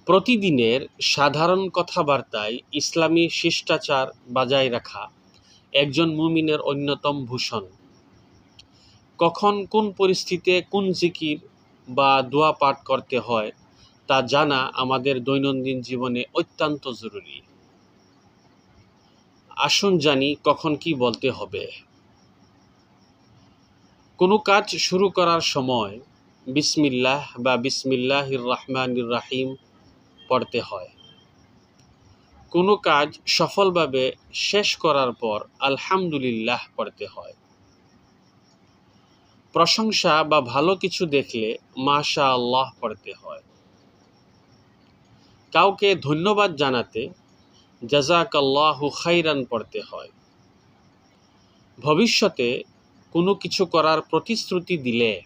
প্রতিদিনের সাধারণ কথাবার্তায় ইসলামী শিষ্টাচার বজায় রাখা একজন মুমিনের অন্যতম ভূষণ। কখন কোন পরিস্থিতিতে কোন জিকির বা দোয়া পাঠ করতে হয় তা জানা আমাদের দৈনন্দিন জীবনে অত্যন্ত জরুরি। আসুন জানি কখন কি বলতে হবে। কোনো কাজ শুরু করার সময় বিসমিল্লাহ বা বিসমিল্লাহির রহমানির রহিম পড়তে হয়। কোনো কাজ সফলভাবে শেষ করার পর আলহামদুলিল্লাহ পড়তে হয়। প্রশংসা বা ভালো কিছু দেখলে মাশা আল্লাহ পড়তে হয়। কাউকে ধন্যবাদ জানাতে জাযাকাল্লাহু খাইরান পড়তে হয়। ভবিষ্যতে কোনো কিছু করার প্রতিশ্রুতি দিলে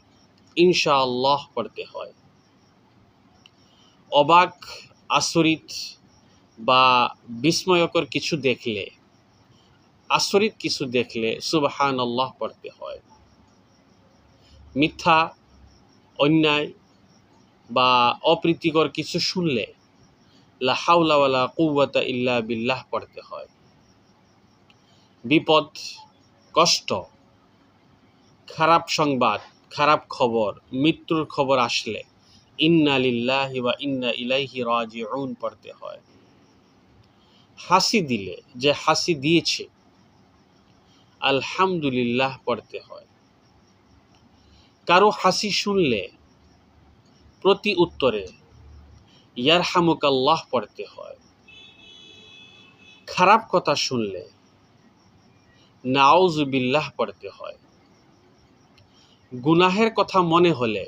ইনশাআল্লাহ পড়তে হয়। অবাক, আচরিত বা বিস্ময়কর কিছু দেখলে, আচরিত কিছু দেখলে সুবহানাল্লাহ পড়তে হয়। মিথ্যা, অন্যায় বা অপ্রীতিকর কিছু শুনলে লা হাওলা ওয়ালা কুওয়াতা ইল্লা বিল্লাহ পড়তে হয়। বিপদ, কষ্ট, খারাপ সংবাদ, খারাপ খবর, মৃত্যুর খবর আসলে ইন্না লিল্লাহি ওয়া ইন্না ইলাইহি রাজিউন পড়তে হয়। হাসি দিলে, যে হাসি দিয়েছে, আলহামদুলিল্লাহ পড়তে হয়। কারো হাসি শুনলে প্রতি উত্তরে ইয়ারহামুকাল্লাহ পড়তে হয়। খারাপ কথা শুনলে নাউযু বিল্লাহ পড়তে হয়। গুনাহের কথা মনে হলে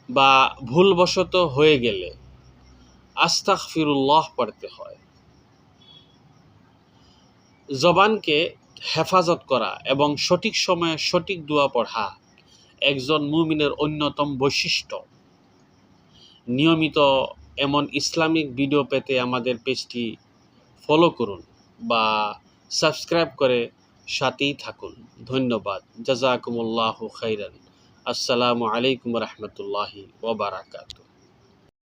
বা ভুলবশত হয়ে গেলে আস্তাগফিরুল্লাহ পড়তে হয়। জবানকে হেফাজত করা এবং সঠিক সময়ে সঠিক দোয়া পড়া একজন মুমিনের অন্যতম বৈশিষ্ট্য। নিয়মিত এমন ইসলামিক ভিডিও পেতে আমাদের পেজটি ফলো করুন বা সাবস্ক্রাইব করে সাথেই থাকুন। ধন্যবাদ। জাযাকুমুল্লাহু খাইরান। আসসালামু আলাইকুম রহমতুল্লাহি ওয়া বারাকাতুহু।